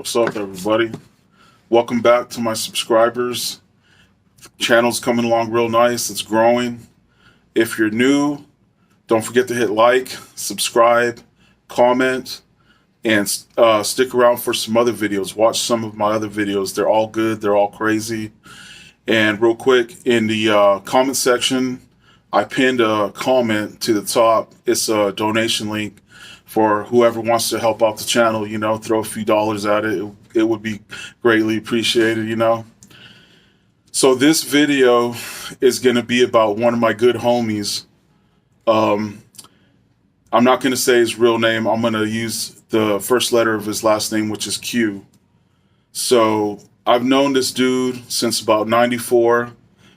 What's up, everybody? Welcome back to my subscribers. Channel's coming along real nice. It's growing. If you're new, don't forget to hit like, subscribe, comment, and stick around for some other videos. Watch some of my other videos. They're all good. They're all crazy. And real quick, in the comment section, I pinned a comment to the top. It's a donation link for whoever wants to help out the channel, throw a few dollars at it. It would be greatly appreciated. So this video is going to be about one of my good homies. I'm not going to say his real name. I'm going to use the first letter of his last name, which is Q. So I've known this dude since about '94.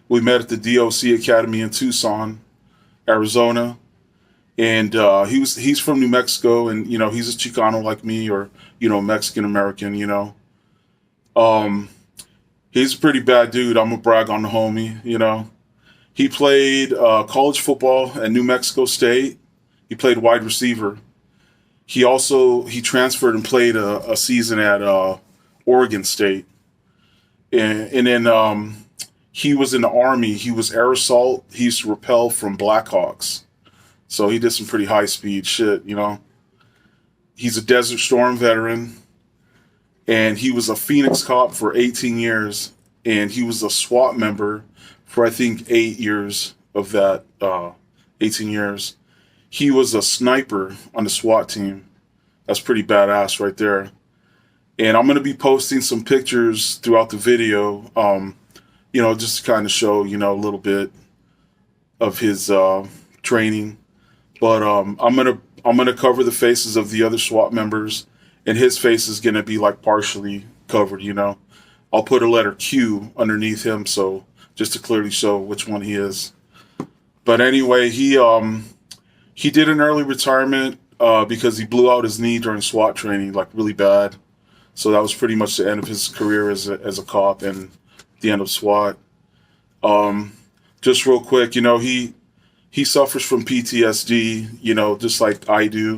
We met at the DOC Academy in Tucson, Arizona. And he's from New Mexico, and he's a Chicano like me, or Mexican American. He's a pretty bad dude. I'm gonna brag on the homie. He played college football at New Mexico State. He played wide receiver. He transferred and played a season at Oregon State, and then he was in the Army. He was air assault. He used to rappel from Blackhawks. So he did some pretty high-speed shit, He's a Desert Storm veteran, and he was a Phoenix cop for 18 years, and he was a SWAT member for, I think, 8 years of that 18 years. He was a sniper on the SWAT team. That's pretty badass right there. And I'm going to be posting some pictures throughout the video, just to kind of show, a little bit of his training. But I'm gonna cover the faces of the other SWAT members, and his face is gonna be like partially covered. I'll put a letter Q underneath him, so just to clearly show which one he is. But anyway, he did an early retirement because he blew out his knee during SWAT training, like really bad. So that was pretty much the end of his career as a cop and the end of SWAT. Just real quick, he suffers from PTSD, just like I do.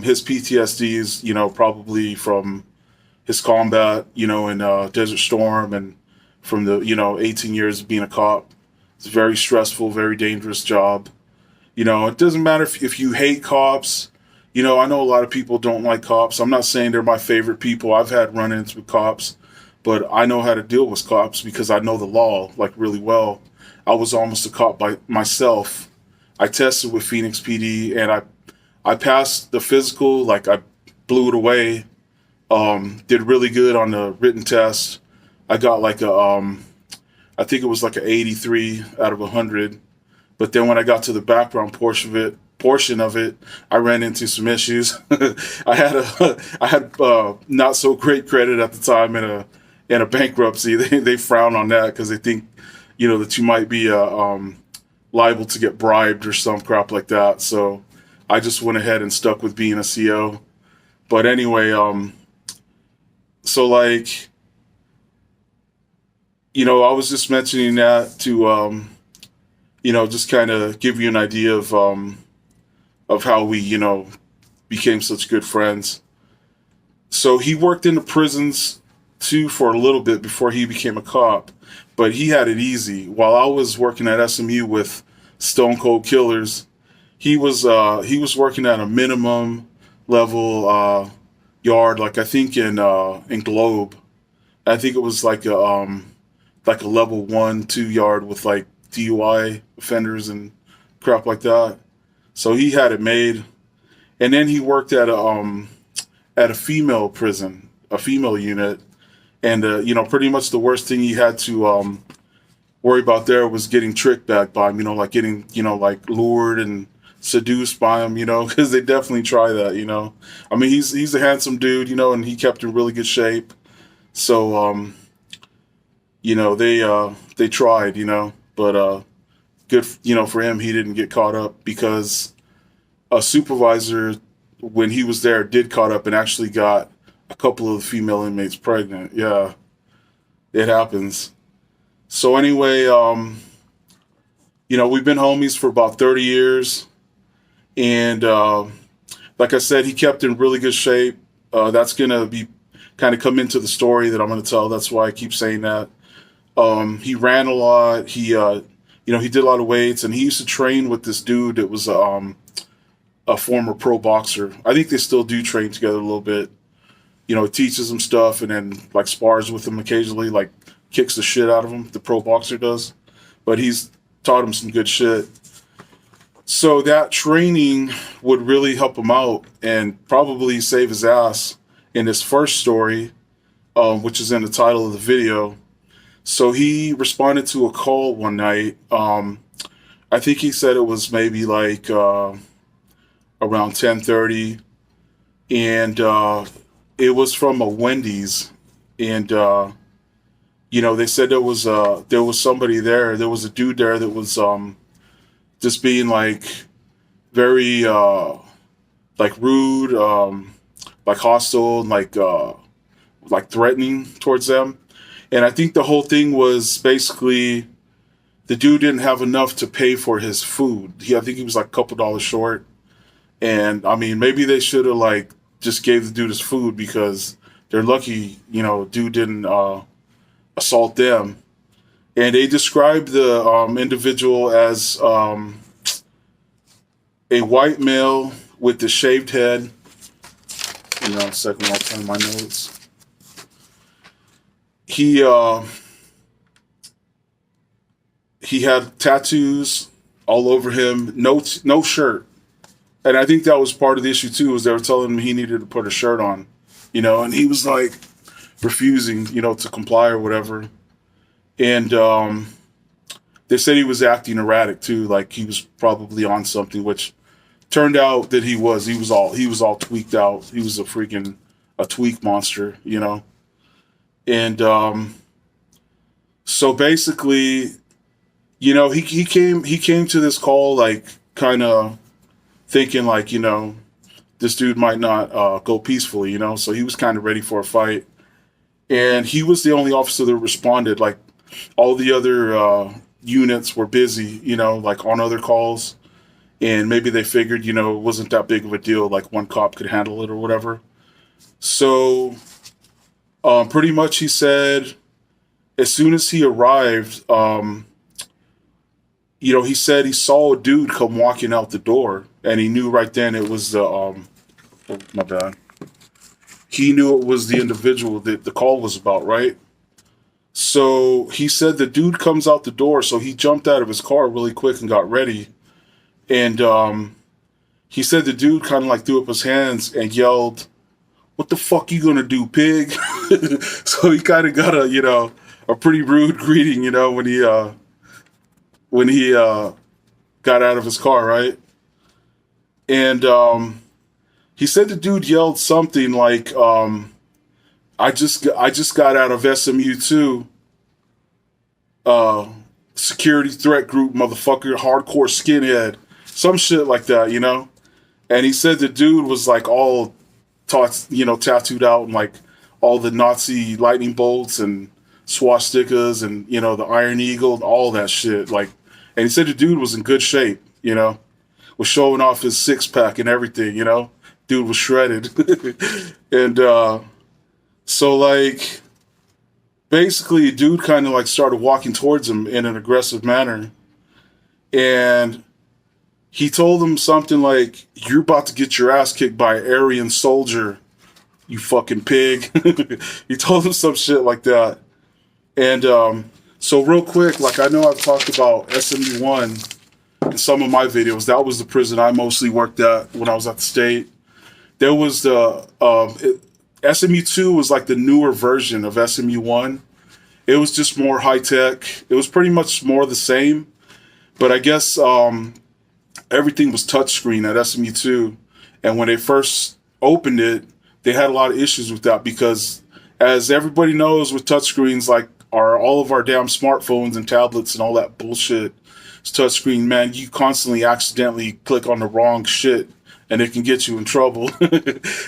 His PTSD is, probably from his combat, in Desert Storm, and from the, 18 years of being a cop. It's a very stressful, very dangerous job. It doesn't matter if you hate cops. I know a lot of people don't like cops. I'm not saying they're my favorite people. I've had run-ins with cops, but I know how to deal with cops because I know the law, like, really well. I was almost a cop by myself. I tested with Phoenix PD, and I passed the physical, like I blew it away. Did really good on the written test. I got like I think it was like an 83 out of 100. But then when I got to the background portion of it, I ran into some issues. I had not so great credit at the time in a bankruptcy. They frown on that because they think that you might be liable to get bribed or some crap like that. So I just went ahead and stuck with being a CO. But anyway, so like, I was just mentioning that to, just kind of give you an idea of how we, became such good friends. So he worked in the prisons too for a little bit before he became a cop. But he had it easy. While I was working at SMU with Stone Cold Killers, he was working at a minimum level yard, like I think in Globe. I think it was like a level 1-2 yard with like DUI offenders and crap like that. So he had it made. And then he worked at a female prison, a female unit. And, pretty much the worst thing he had to worry about there was getting tricked back by him, like getting, like lured and seduced by him, because they definitely try that, I mean, he's a handsome dude, and he kept in really good shape. So, they tried, but good, for him, he didn't get caught up because a supervisor, when he was there, did caught up and actually got a couple of the female inmates pregnant. Yeah, it happens. So anyway, we've been homies for about 30 years. And like I said, he kept in really good shape. That's going to be kind of come into the story that I'm going to tell. That's why I keep saying that. He ran a lot. He he did a lot of weights, and he used to train with this dude that was a former pro boxer. I think they still do train together a little bit. Teaches him stuff and then like spars with him occasionally, like kicks the shit out of him. The pro boxer does, but he's taught him some good shit. So that training would really help him out and probably save his ass in his first story, which is in the title of the video. So he responded to a call one night. I think he said it was maybe like around 10:30, and it was from a Wendy's, and they said there was somebody there. There was a dude there that was just being like very like rude, like hostile, and like threatening towards them. And I think the whole thing was basically the dude didn't have enough to pay for his food. I think he was like a couple dollars short. And I mean, maybe they should have like just gave the dude his food, because they're lucky, dude didn't assault them. And they described the individual as a white male with the shaved head. A second, I'll turn my notes. He had tattoos all over him, no shirt. And I think that was part of the issue too, was they were telling him he needed to put a shirt on, and he was like refusing, to comply or whatever. And they said he was acting erratic too, like he was probably on something, which turned out that he was. He was all tweaked out. He was a tweak monster, And so basically, he came to this call like kind of thinking like, this dude might not go peacefully, so he was kind of ready for a fight. And he was the only officer that responded. Like all the other units were busy, like on other calls, and maybe they figured, it wasn't that big of a deal, like one cop could handle it or whatever. So pretty much he said as soon as he arrived, he said he saw a dude come walking out the door, and he knew right then it was the, my bad. He knew it was the individual that the call was about, right? So he said the dude comes out the door, so he jumped out of his car really quick and got ready. And he said the dude kind of like threw up his hands and yelled, "What the fuck you gonna do, pig?" So he kind of got a pretty rude greeting, when he got out of his car, right? And he said the dude yelled something like, I just got out of SMU2, security threat group, motherfucker, hardcore skinhead, some shit like that, And he said the dude was like all tattooed out, and like all the Nazi lightning bolts and swastikas and the Iron Eagle, all that shit. Like, and he said the dude was in good shape, was showing off his six pack and everything, Dude was shredded. And so like basically dude kind of like started walking towards him in an aggressive manner, and he told him something like, "You're about to get your ass kicked by an Aryan soldier, you fucking pig." He told him some shit like that. And so real quick, like I know I've talked about SMU1 in some of my videos. That was the prison I mostly worked at when I was at the state. There was the SMU2 was like the newer version of SMU1. It was just more high tech. It was pretty much more the same, but I guess everything was touchscreen at SMU2. And when they first opened it, they had a lot of issues with that, because as everybody knows with touchscreens, like all of our damn smartphones and tablets and all that bullshit, it's touchscreen, man, you constantly accidentally click on the wrong shit and it can get you in trouble.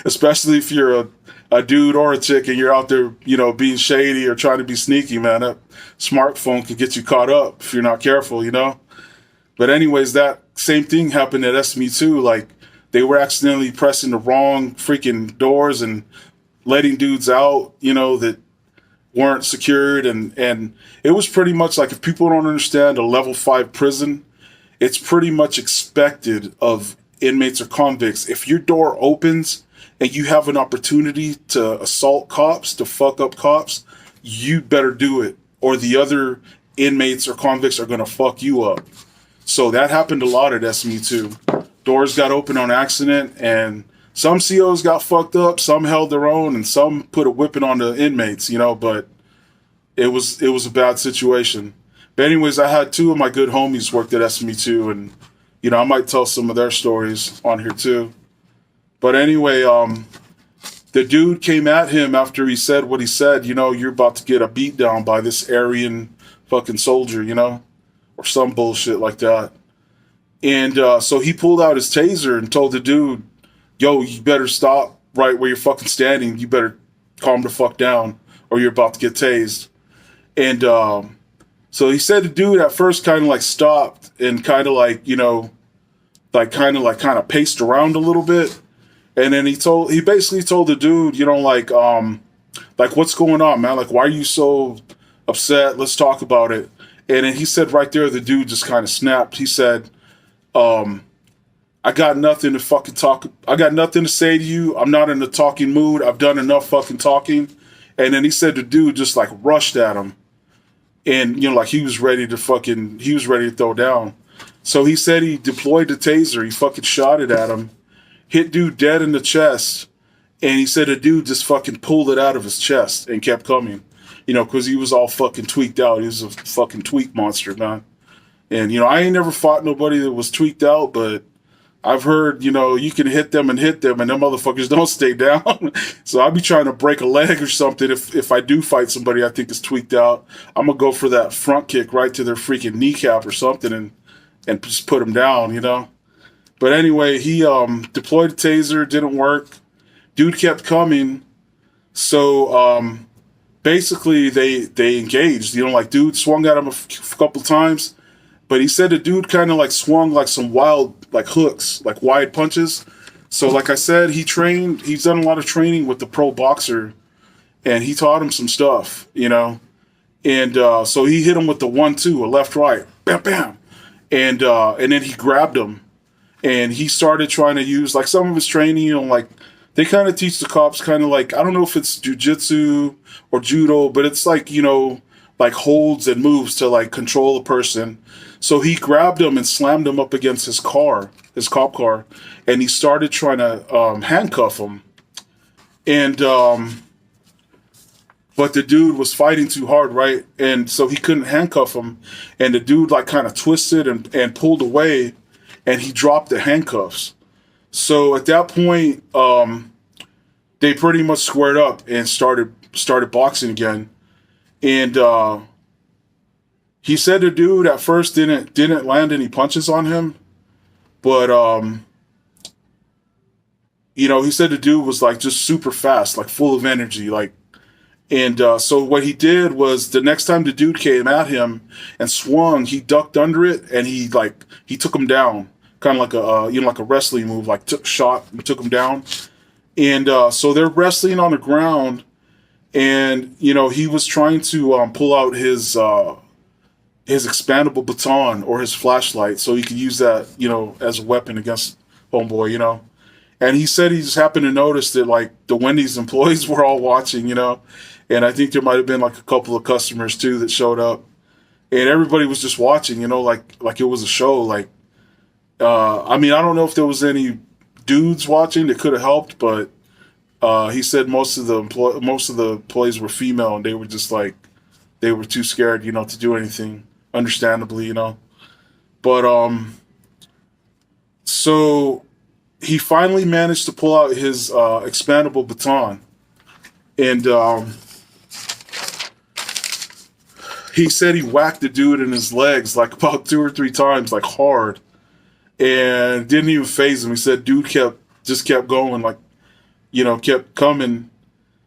Especially if you're a dude or a chick and you're out there, being shady or trying to be sneaky, man. That smartphone can get you caught up if you're not careful, But anyways, that same thing happened at SMU2. Like, they were accidentally pressing the wrong freaking doors, and letting dudes out, that weren't secured, and it was pretty much like, if people don't understand a level 5 prison, it's pretty much expected of inmates or convicts. If your door opens and you have an opportunity to assault cops, to fuck up cops, you better do it, or the other inmates or convicts are going to fuck you up. So that happened a lot at SME too. Doors got open on accident, and some COs got fucked up, some held their own, and some put a whipping on the inmates, but it was a bad situation. But anyways, I had two of my good homies worked at SME too, and I might tell some of their stories on here too. But anyway, the dude came at him after he said what he said. You're about to get a beat down by this Aryan fucking soldier, or some bullshit like that. And so he pulled out his taser and told the dude, yo, you better stop right where you're fucking standing. You better calm the fuck down, or you're about to get tased. And so he said the dude at first kind of like stopped and kind of like, kind of paced around a little bit. And then he basically told the dude, like what's going on, man? Like, why are you so upset? Let's talk about it. And then he said right there, the dude just kind of snapped. He said, I got nothing to fucking talk. I got nothing to say to you. I'm not in the talking mood. I've done enough fucking talking. And then he said the dude just like rushed at him. And, like he was ready to throw down. So he said he deployed the taser. He fucking shot it at him. Hit dude dead in the chest. And he said the dude just fucking pulled it out of his chest and kept coming. Because he was all fucking tweaked out. He was a fucking tweak monster, man. And, I ain't never fought nobody that was tweaked out, but I've heard, you can hit them, and them motherfuckers don't stay down. So I'll be trying to break a leg or something. If I do fight somebody I think is tweaked out, I'm going to go for that front kick right to their freaking kneecap or something and just put them down, But anyway, he deployed a taser, didn't work. Dude kept coming. So basically they engaged. Dude swung at him a couple times. But he said the dude kind of like swung like some wild like hooks, like wide punches. So like I said, he's done a lot of training with the pro boxer, and he taught him some stuff, And so he hit him with the 1-2, a left right, bam bam, and then he grabbed him, and he started trying to use like some of his training, like they kind of teach the cops kind of like, I don't know if it's jujitsu or judo, but it's like like holds and moves to like control a person. So he grabbed him and slammed him up against his cop car, and he started trying to handcuff him. And but the dude was fighting too hard, right? And so he couldn't handcuff him. And the dude like kind of twisted and pulled away, and he dropped the handcuffs. So at that point, they pretty much squared up and started boxing again. And he said the dude at first didn't land any punches on him, but he said the dude was like just super fast, like full of energy, like. And so what he did was the next time the dude came at him and swung, he ducked under it, and he took him down, kind of like like a wrestling move, like took him down. And so they're wrestling on the ground, and he was trying to pull out his expandable baton or his flashlight so he could use that, as a weapon against homeboy, And he said he just happened to notice that like the Wendy's employees were all watching, and I think there might have been like a couple of customers too that showed up, and everybody was just watching, like it was a show. Like, I mean, I don't know if there was any dudes watching that could have helped, but he said most of the employees were female, and they were just like, they were too scared, to do anything. Understandably, but so he finally managed to pull out his expandable baton, and he said he whacked the dude in his legs like about 2 or 3 times, like hard, and didn't even faze him. He said dude kept going, like kept coming.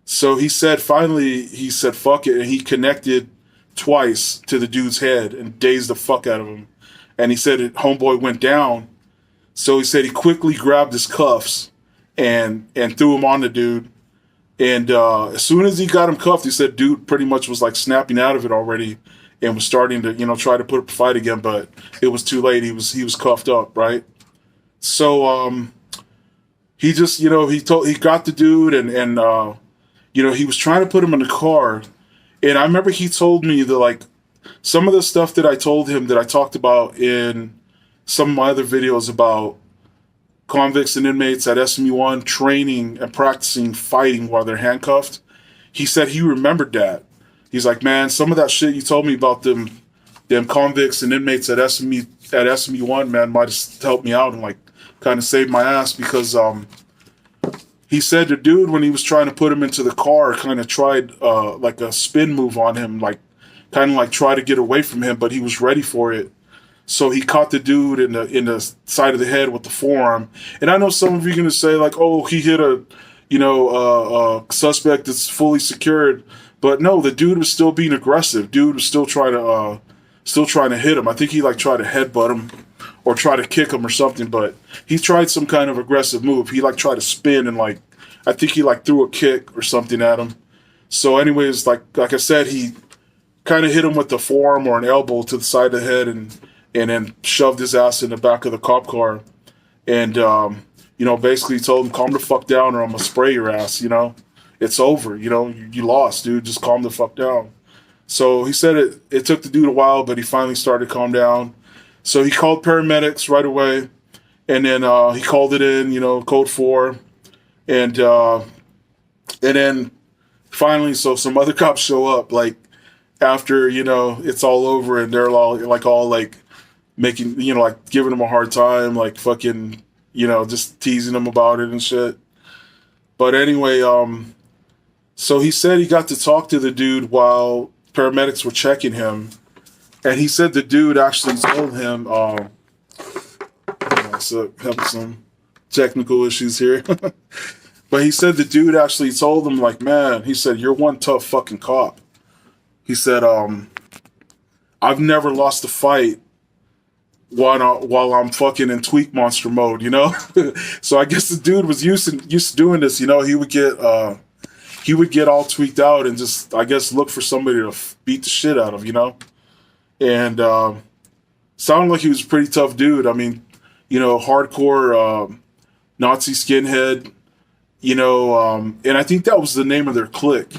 So he said finally fuck it, and he connected twice to the dude's head and dazed the fuck out of him. And he said homeboy went down. So he said he quickly grabbed his cuffs and threw him on the dude. And as soon as he got him cuffed, he said dude pretty much was like snapping out of it already and was starting to, try to put up a fight again, but it was too late. He was cuffed up, right? So he just, he got the dude, and he was trying to put him in the car. And I remember he told me that, like, some of the stuff that I told him that I talked about in some of my other videos about convicts and inmates at SMU1 training and practicing fighting while they're handcuffed. He said he remembered that. He's like, man, some of that shit you told me about them convicts and inmates at SMU1, man, might have helped me out and like kind of saved my ass, because he said the dude, when he was trying to put him into the car, kind of tried like a spin move on him, like kind of like try to get away from him, but he was ready for it. So he caught the dude in the side of the head with the forearm. And I know some of you are gonna say like, oh, he hit a suspect that's fully secured, but no, the dude was still being aggressive. Dude was still trying to hit him. I think he like tried to headbutt him or try to kick him or something, but he tried some kind of aggressive move. He like tried to spin and like I think he like threw a kick or something at him. So anyways, like I said, he kind of hit him with the forearm or an elbow to the side of the head, and then shoved his ass in the back of the cop car. And, basically told him, calm the fuck down or I'm going to spray your ass, It's over, you lost, dude. Just calm the fuck down. So he said it took the dude a while, but he finally started to calm down. So he called paramedics right away. And then he called it in, code 4. And then finally, so some other cops show up, like, after, it's all over, and they're all like, making, like giving him a hard time, like fucking, just teasing him about it and shit. But anyway, so he said he got to talk to the dude while paramedics were checking him. And he said the dude actually told him, so having some technical issues here. But he said the dude actually told him, like, man, he said, you're one tough fucking cop. He said, I've never lost a fight while I'm fucking in tweak monster mode, So I guess the dude was used to doing this, he would get all tweaked out and just, I guess, look for somebody to beat the shit out of, And sounded like he was a pretty tough dude. I mean, hardcore Nazi skinhead, and I think that was the name of their clique.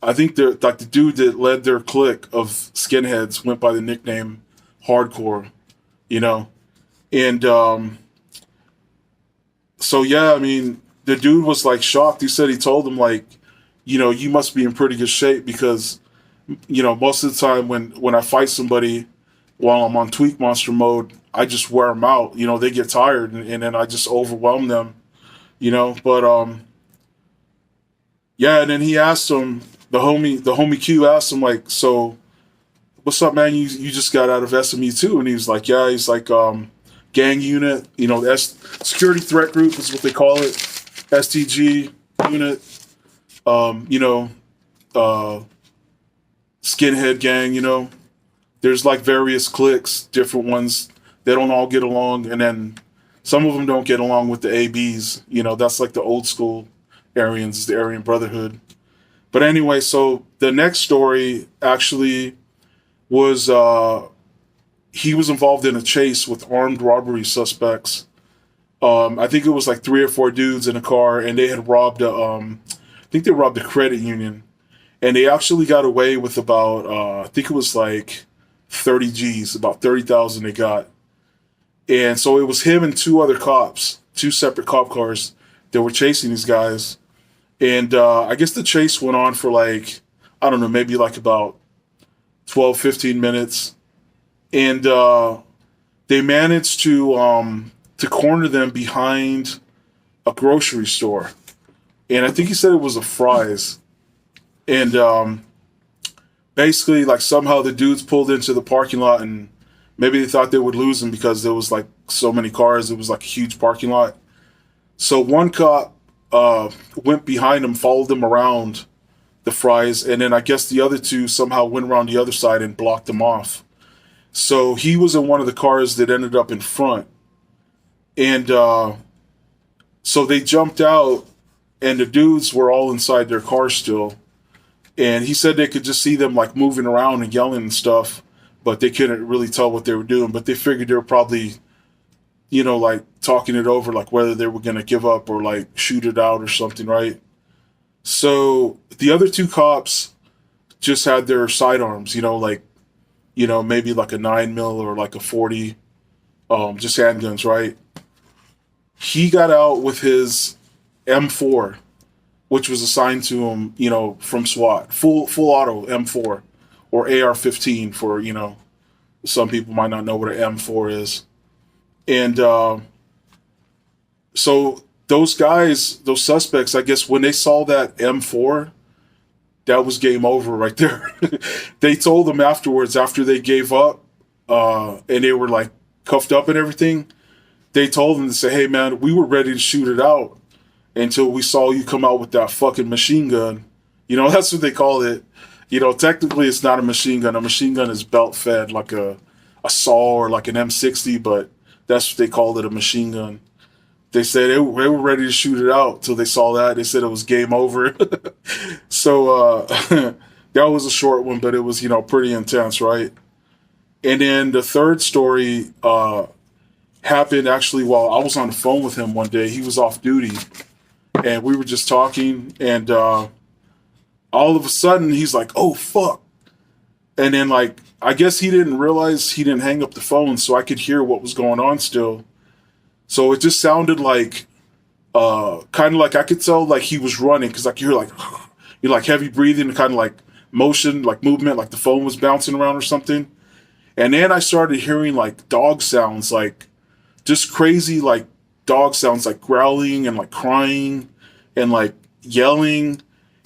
I think the dude that led their clique of skinheads went by the nickname Hardcore. And so yeah, I mean, the dude was like shocked. He said he told him like, you must be in pretty good shape, because most of the time when I fight somebody while I'm on tweak monster mode, I just wear them out. They get tired, and then I just overwhelm them. But yeah, and then he asked him, the homie Q asked him, like, so what's up, man? You just got out of SMU too? And he was like, yeah. He's like, gang unit, security threat group is what they call it, STG unit, skinhead gang, there's like various cliques, different ones. They don't all get along, and then some of them don't get along with the ABs. That's like the old school Aryans, the Aryan Brotherhood. But anyway, so the next story actually was he was involved in a chase with armed robbery suspects. I think it was like 3 or 4 dudes in a car, and they had robbed I think they robbed a credit union, and they actually got away with about I think it was like 30 G's, about 30,000 they got. And so it was him and 2 other cops, 2 separate cop cars that were chasing these guys. And I guess the chase went on for like, I don't know, maybe like about 12, 15 minutes. And they managed to corner them behind a grocery store. And I think he said it was a Fry's. And basically, like, somehow the dudes pulled into the parking lot, and maybe they thought they would lose him because there was like so many cars. It was like a huge parking lot. So one cop went behind him, followed them around the Fry's, and then I guess the other 2 somehow went around the other side and blocked them off. So he was in one of the cars that ended up in front. And so they jumped out, and the dudes were all inside their car still. And he said they could just see them like moving around and yelling and stuff, but they couldn't really tell what they were doing. But they figured they were probably, like talking it over, like whether they were going to give up or like shoot it out or something, right? So the other two cops just had their sidearms, maybe like a 9mm or like a 40, just handguns, right? He got out with his M4, which was assigned to him, from SWAT, full auto M4 or AR-15 for, some people might not know what an M4 is. And so those guys, those suspects, I guess when they saw that M4, that was game over right there. They told them afterwards, after they gave up, and they were like cuffed up and everything, they told them to say, hey man, we were ready to shoot it out until we saw you come out with that fucking machine gun. That's what they call it. Technically it's not a machine gun. A machine gun is belt fed like a saw or like an M60, but that's what they called it, a machine gun. They said they were ready to shoot it out till they saw that. They said it was game over. So that was a short one, but it was, pretty intense, right? And then the third story happened actually while I was on the phone with him one day. He was off duty, and we were just talking, and all of a sudden he's like, oh, fuck. And then, like, I guess he didn't realize he didn't hang up the phone, so I could hear what was going on still. So it just sounded like, kind of like I could tell like he was running, because like you're like heavy breathing and kind of like motion, like movement, like the phone was bouncing around or something. And then I started hearing like dog sounds, like just crazy like dog sounds, like growling and like crying and like yelling.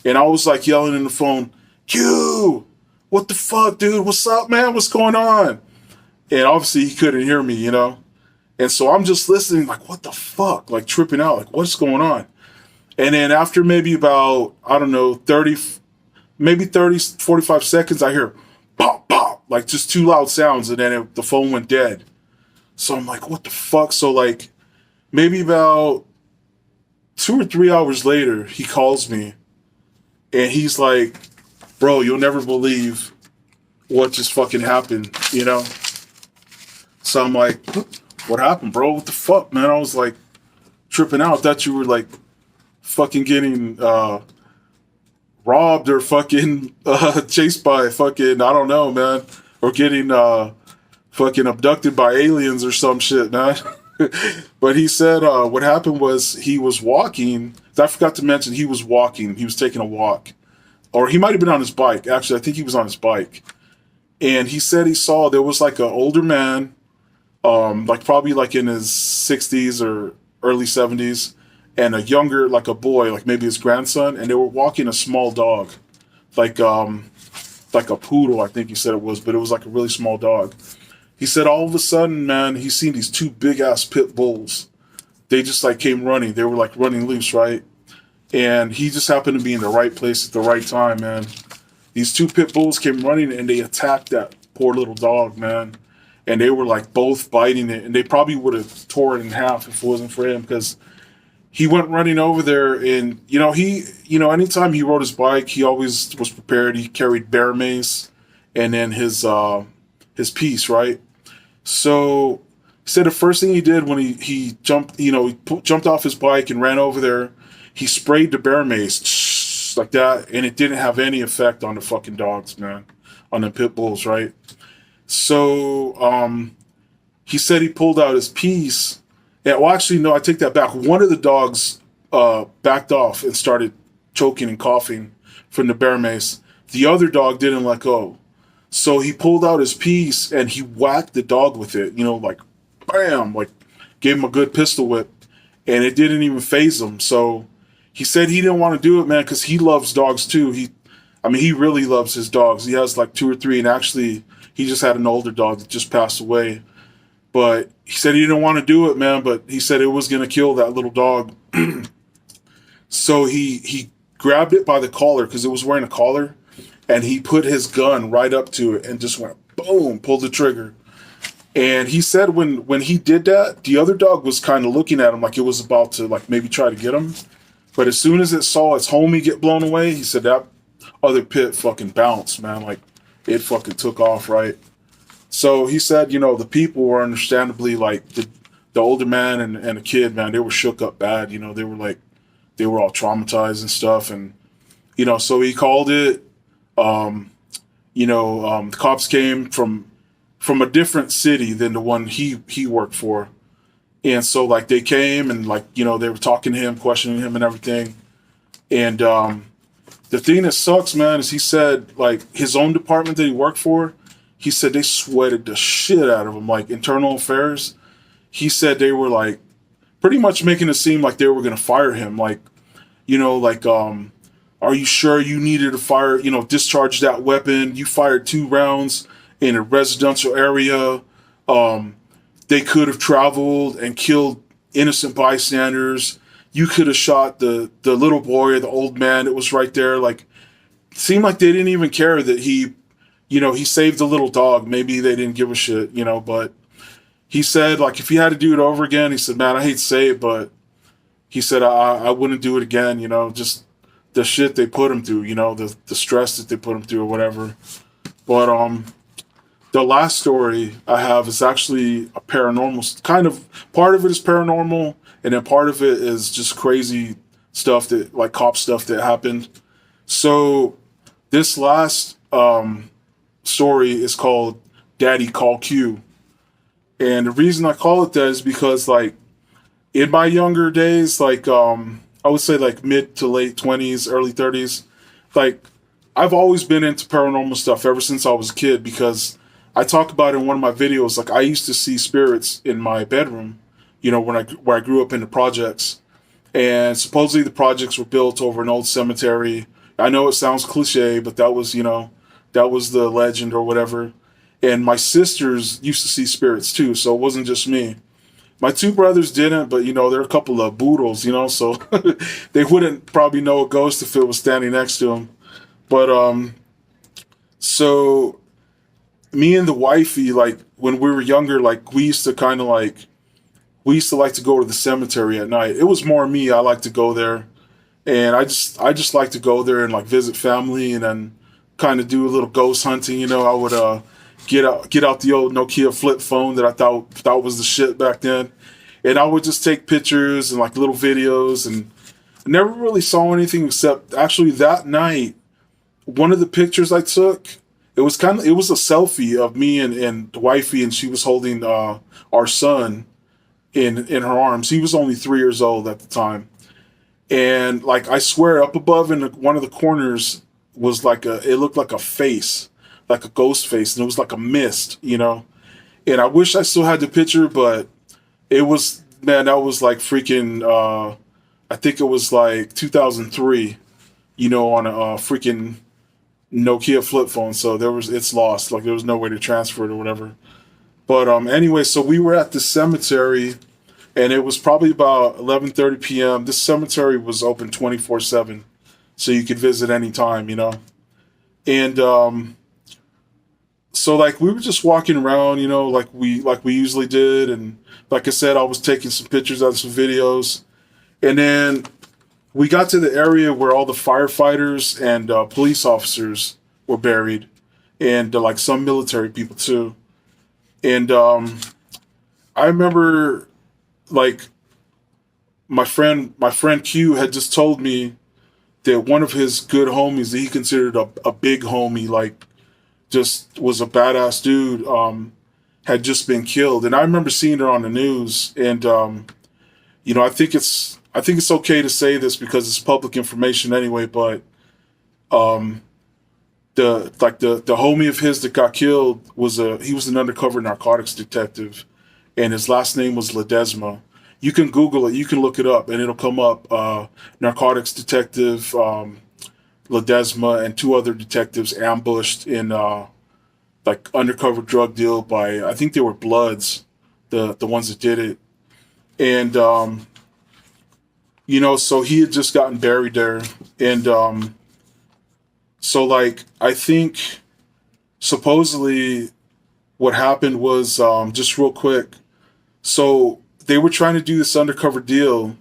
And I was like yelling in the phone, Q, what the fuck, dude? What's up, man? What's going on? And obviously he couldn't hear me, And so I'm just listening, like, what the fuck? Like, tripping out, like, what's going on? And then after maybe about, I don't know, 45 seconds, I hear pop, pop, like just two loud sounds, and then the phone went dead. So I'm like, what the fuck? So, like, maybe about 2 or 3 hours later, he calls me, and he's like, bro, you'll never believe what just fucking happened, So I'm like, what happened, bro? What the fuck, man? I was like tripping out. I thought you were like fucking getting robbed or fucking chased by fucking, I don't know, man. Or getting fucking abducted by aliens or some shit, man. But he said what happened was he was walking. I forgot to mention he was walking. He was taking a walk. Or he might have been on his bike. Actually, I think he was on his bike. And he said he saw there was like an older man, like probably like in his 60s or early 70s, and a younger, like a boy, like maybe his grandson, and they were walking a small dog, like a poodle, I think he said it was, but it was like a really small dog. He said all of a sudden, man, he seen these two big ass pit bulls. They just like came running. They were like running loose, right? And he just happened to be in the right place at the right time, man. These two pit bulls came running and they attacked that poor little dog, man. And they were like both biting it, and they probably would have tore it in half if it wasn't for him, because he went running over there. And anytime he rode his bike, he always was prepared. He carried bear mace and then his piece, right? So he said the first thing he did when he jumped, jumped off his bike and ran over there, he sprayed the bear mace like that, and it didn't have any effect on the fucking dogs, man, on the pit bulls, right? So he said he pulled out his piece. And, well, actually, no, I take that back. One of the dogs backed off and started choking and coughing from the bear mace. The other dog didn't let go. So he pulled out his piece and he whacked the dog with it, like, bam, like, gave him a good pistol whip. And it didn't even faze him. So he said he didn't want to do it, man, because he loves dogs too. He really loves his dogs. He has like 2 or 3, and actually he just had an older dog that just passed away. But he said he didn't want to do it, man, but he said it was going to kill that little dog. So he grabbed it by the collar, because it was wearing a collar, and he put his gun right up to it and just went boom, pulled the trigger. And he said when he did that, the other dog was kind of looking at him like it was about to like maybe try to get him. But as soon as it saw its homie get blown away, he said that other pit fucking bounced, man. Like, it fucking took off, right? So he said, the people were understandably like the older man and the kid, man, they were shook up bad. They were like, they were all traumatized and stuff. And, so he called it. The cops came from a different city than the one he worked for. And so like they came and like, they were talking to him, questioning him and everything. And the thing that sucks, man, is he said like his own department that he worked for, he said they sweated the shit out of him, like internal affairs. He said they were like pretty much making it seem like they were going to fire him. Like, are you sure you needed to fire, discharge that weapon? You fired 2 rounds in a residential area. They could have traveled and killed innocent bystanders. You could have shot the little boy or the old man that was right there. Like, it seemed like they didn't even care that he saved the little dog. Maybe they didn't give a shit, but he said, like, if he had to do it over again, he said, man, I hate to say it, but he said, I wouldn't do it again, just the shit they put him through, the stress that they put him through or whatever. But the last story I have is actually a paranormal, kind of, part of it is paranormal, and then part of it is just crazy stuff that, like cop stuff that happened. So this last story is called Daddy Call Q. And the reason I call it that is because, like, in my younger days, like, I would say like mid to late 20s, early 30s, like, I've always been into paranormal stuff ever since I was a kid, because I talk about in one of my videos, like, I used to see spirits in my bedroom, where I grew up in the projects. And supposedly the projects were built over an old cemetery. I know it sounds cliche, but that was, that was the legend or whatever. And my sisters used to see spirits too, so it wasn't just me. My 2 brothers didn't, but, they're a couple of boodles, so they wouldn't probably know a ghost if it was standing next to them. But, so me and the wifey, like, when we were younger, like, we used to like to go to the cemetery at night. It was more me. I like to go there. And I just like to go there and, like, visit family and then kind of do a little ghost hunting. I would, get out the old Nokia flip phone that I thought was the shit back then. And I would just take pictures and, like, little videos, and I never really saw anything except actually that night, one of the pictures I took, it was a selfie of me and the wifey, and she was holding our son in her arms. He was only 3 years old at the time. And, like, I swear up above in one of the corners was it looked like a face, like a ghost face, and it was like a mist, And I wish I still had the picture, but it was, man, that was like freaking, I think it was like 2003, on a freaking Nokia flip phone. So it's lost, like there was no way to transfer it or whatever. But anyway, so we were at the cemetery, and it was probably about 11:30 p.m. This cemetery was open 24/7, so you could visit anytime, And so, like, we were just walking around, like we usually did, and like I said, I was taking some pictures of some videos, and then we got to the area where all the firefighters and police officers were buried, and like some military people too. And I remember, like, my friend Q had just told me that one of his good homies that he considered a big homie, like, just was a badass dude, had just been killed. And I remember seeing it on the news, and I think it's okay to say this because it's public information anyway, but the homie of his that got killed he was an undercover narcotics detective, and his last name was Ledesma. You can Google it, you can look it up, and it'll come up. Narcotics detective Ledesma and 2 other detectives ambushed in like undercover drug deal by, I think they were Bloods, the ones that did it. And so he had just gotten buried there. And so, like, I think supposedly what happened was, just real quick, so they were trying to do this undercover deal,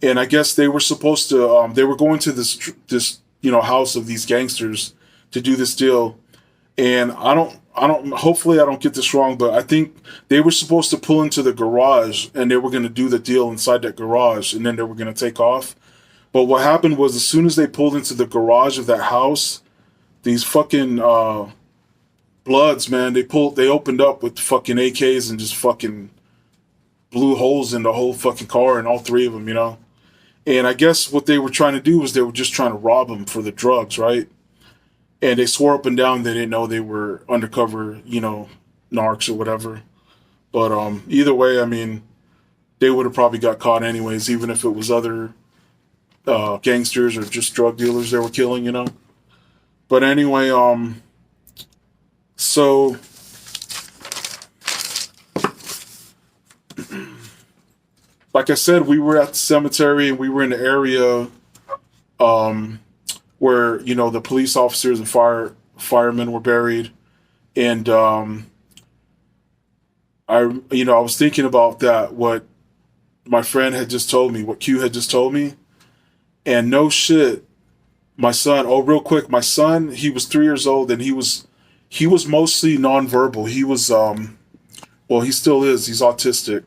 And I guess they were supposed to. They were going to this house of these gangsters to do this deal. And I don't. Hopefully, I don't get this wrong, but I think they were supposed to pull into the garage, and they were going to do the deal inside that garage, and then they were going to take off. But what happened was, as soon as they pulled into the garage of that house, these fucking bloods, man, they opened up with fucking AKs and just fucking blew holes in the whole fucking car and all three of them. And I guess what they were trying to do was they were just trying to rob them for the drugs, right? And they swore up and down they didn't know they were undercover, narcs or whatever. But either way, I mean, they would have probably got caught anyways, even if it was other gangsters or just drug dealers they were killing. But anyway, so like I said, we were at the cemetery and we were in the area where the police officers and firemen were buried, and I was thinking about that, what my friend had just told me, what Q had just told me, and no shit, my son. Oh, real quick, my son, he was 3 years old, and he was mostly nonverbal. He was well, he still is. He's autistic.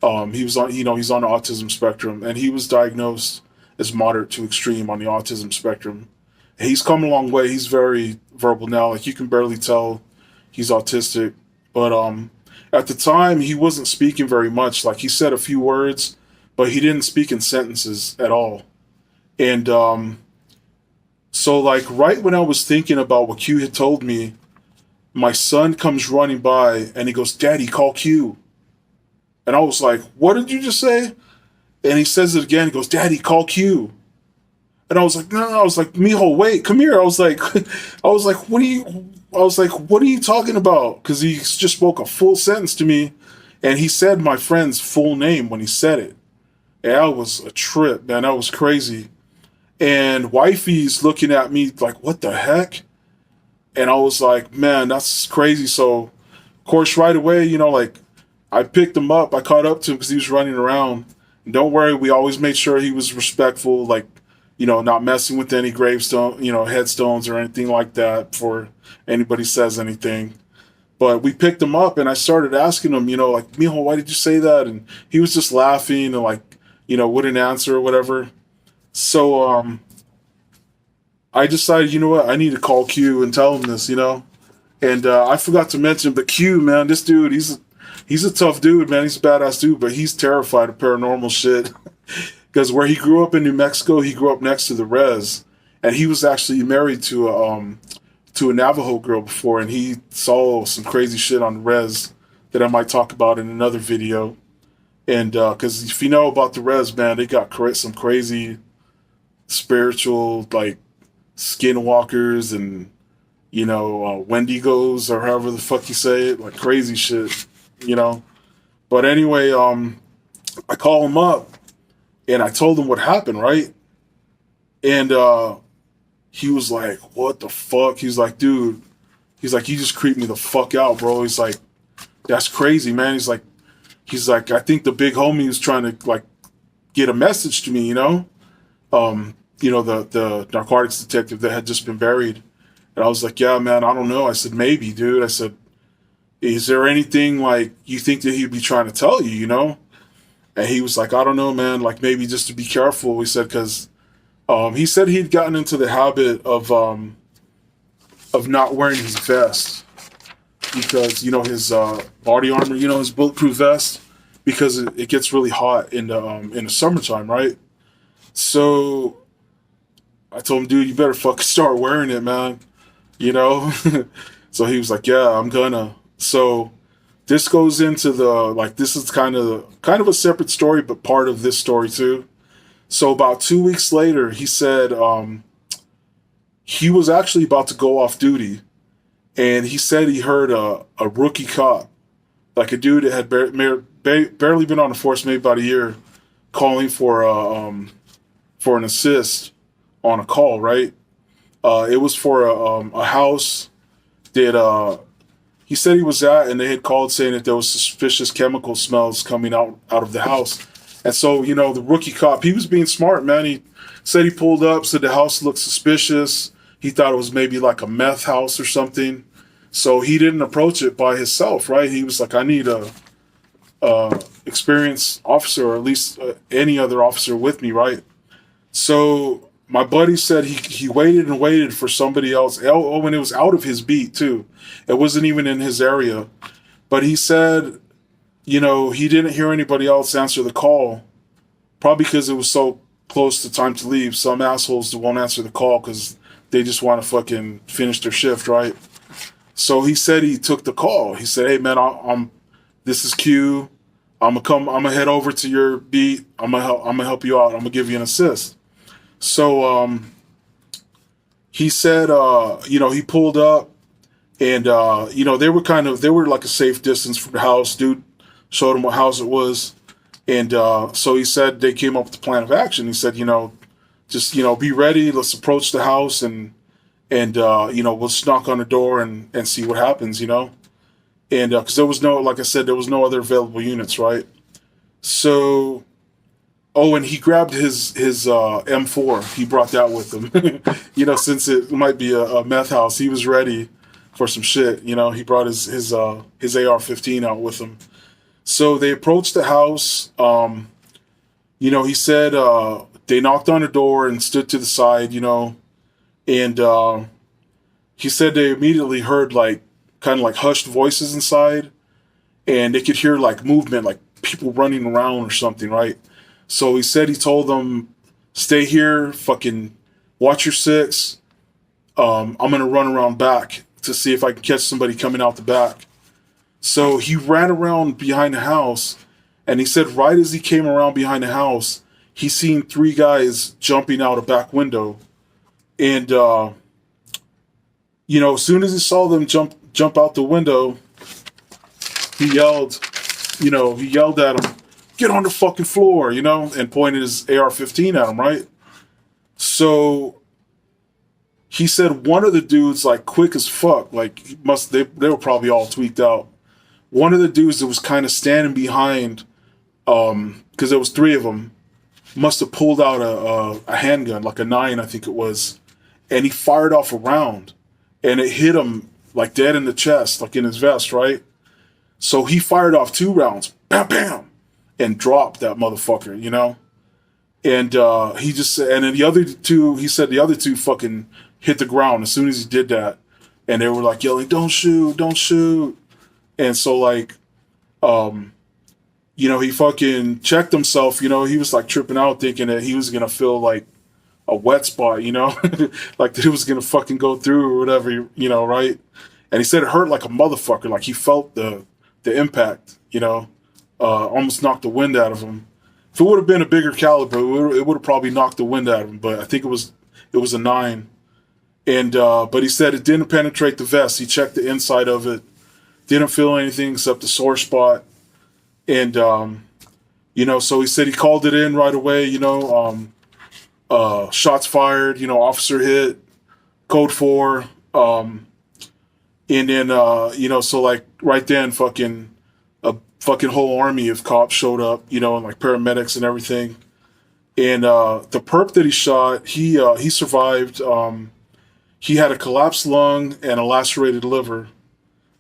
He was on he's on the autism spectrum, and he was diagnosed as moderate to extreme on the autism spectrum. He's come a long way. He's very verbal now. Like, you can barely tell he's autistic. But at the time, he wasn't speaking very much. Like, he said a few words, but he didn't speak in sentences at all. And so, like, right when I was thinking about what Q had told me, my son comes running by and he goes, "Daddy, call Q." And I was like, "What did you just say?" And he says it again. He goes, "Daddy, call Q." And I was like, "No." I was like, "Mijo, wait, come here." I was like, "What are you talking about?" Because he just spoke a full sentence to me, and he said my friend's full name when he said it. And that was a trip, man. That was crazy. And wifey's looking at me like, "What the heck?" And I was like, "Man, that's crazy." So, of course, right away, like, I picked him up. I caught up to him because he was running around. And don't worry, we always made sure he was respectful, like, not messing with any gravestone, headstones or anything like that before anybody says anything. But we picked him up, and I started asking him, like, "Mijo, why did you say that?" And he was just laughing and, like, wouldn't answer or whatever. So I decided, you know what, I need to call Q and tell him this, And I forgot to mention, but Q, man, this dude, he's a tough dude, man. He's a badass dude, but he's terrified of paranormal shit. Because where he grew up in New Mexico, he grew up next to the res, and he was actually married to a Navajo girl before, and he saw some crazy shit on the res that I might talk about in another video. And because if you know about the res, man, they got some crazy spiritual, like, skinwalkers and Wendigos, or however the fuck you say it, like crazy shit, But anyway, I call him up and I told him what happened, right? And he was like, "What the fuck?" He's like, "Dude," he's like, "You just creeped me the fuck out, bro." He's like, "That's crazy, man." He's like, "I think the big homie was trying to, like, get a message to me, the narcotics detective that had just been buried." And I was like, "Yeah, man, I don't know." I said, "Maybe, dude." I said, "Is there anything, like, you think that he'd be trying to tell you, And he was like, "I don't know, man, like, maybe just to be careful." He said, because he said he'd gotten into the habit of not wearing his vest because, his body armor, his bulletproof vest, because it gets really hot in the summertime, right? So I told him, "Dude, you better fucking start wearing it, man." So he was like, "Yeah, I'm gonna." So this goes into this is kind of a separate story, but part of this story too. So about 2 weeks later, he said he was actually about to go off duty, and he said he heard a rookie cop, like a dude that had barely been on the force, maybe about a year, calling for an assist on a call, right? It was for a house that he said he was at, and they had called saying that there was suspicious chemical smells coming out of the house. And so, the rookie cop, he was being smart, man. He said he pulled up, said the house looked suspicious. He thought it was maybe like a meth house or something. So he didn't approach it by himself, right? He was like, I need a experienced officer, or at least any other officer with me, right? So my buddy said he waited and waited for somebody else. Oh, and it was out of his beat too. It wasn't even in his area. But he said, he didn't hear anybody else answer the call, probably because it was so close to time to leave. Some assholes won't answer the call because they just want to fucking finish their shift, right? So he said he took the call. He said, "Hey man, this is Q. I'm gonna head over to your beat. I'm gonna help you out. I'm gonna give you an assist." So he said, he pulled up, and they were like a safe distance from the house. Dude showed him what house it was, and so he said they came up with the plan of action. He said, just be ready. Let's approach the house and we'll just knock on the door and see what happens. And because there was no, like I said, there was no other available units, right? So, and he grabbed his M4. He brought that with him. Since it might be a meth house, he was ready for some shit. He brought his AR-15 out with him. So they approached the house. He said they knocked on the door and stood to the side. And he said they immediately heard kind of like hushed voices inside, and they could hear like movement, like people running around or something, right? So he said he told them, "Stay here, fucking watch your six. I'm gonna run around back to see if I can catch somebody coming out the back." So he ran around behind the house, and he said right as he came around behind the house, he seen 3 guys jumping out a back window, and as soon as he saw them jump out the window, he yelled at him, "Get on the fucking floor," and pointed his AR-15 at him, right? So he said one of the dudes, like quick as fuck, like they were probably all tweaked out. One of the dudes that was kind of standing behind, because there was 3 of them, must have pulled out a handgun, like a 9, I think it was, and he fired off a round, and it hit him like dead in the chest, like in his vest, right? So he fired off 2 rounds, bam, bam, and dropped that motherfucker, And he just said, and then the other 2, he said the other 2 fucking hit the ground as soon as he did that, and they were like yelling, "Don't shoot, don't shoot." And so he fucking checked himself, he was like tripping out thinking that he was gonna feel like a wet spot, like that it was gonna fucking go through or whatever, right? And he said it hurt like a motherfucker, like he felt the impact, almost knocked the wind out of him. If it would have been a bigger caliber, it would have probably knocked the wind out of him, but I think it was a 9. And but he said it didn't penetrate the vest. He checked the inside of it, didn't feel anything except the sore spot. And so he said he called it in right away, shots fired, officer hit, code 4, and then so like right then a fucking whole army of cops showed up, and like paramedics and everything. And the perp that he shot, he survived. He had a collapsed lung and a lacerated liver,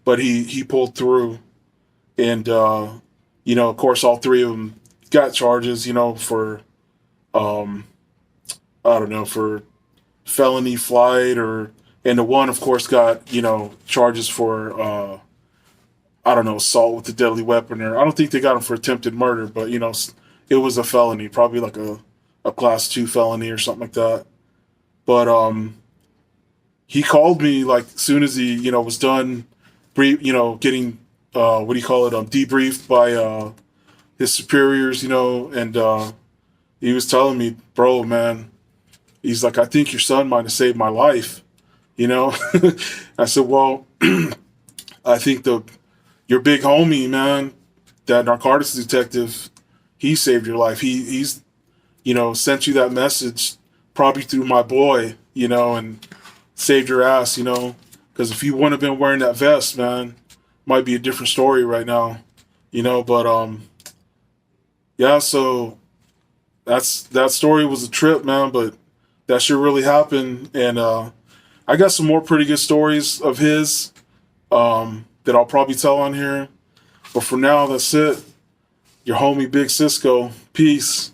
but he pulled through. And of course all 3 of them got charges, for for felony flight, and the one, of course, got, charges for, assault with a deadly weapon, or I don't think they got him for attempted murder, but, it was a felony, probably like a class 2 felony or something like that. But, he called me, like, as soon as he, was done, getting, debriefed by, his superiors, and, he was telling me, "Bro, man," he's like, "I think your son might have saved my life." I said, "Well, I think your big homie, man, that narcotics detective, he saved your life. He's sent you that message probably through my boy, and saved your ass, because if you wouldn't have been wearing that vest, man, might be a different story right now, but Yeah, so that story was a trip, man, but that shit really happened. And I got some more pretty good stories of his that I'll probably tell on here. But for now, that's it. Your homie Big Cisco. Peace.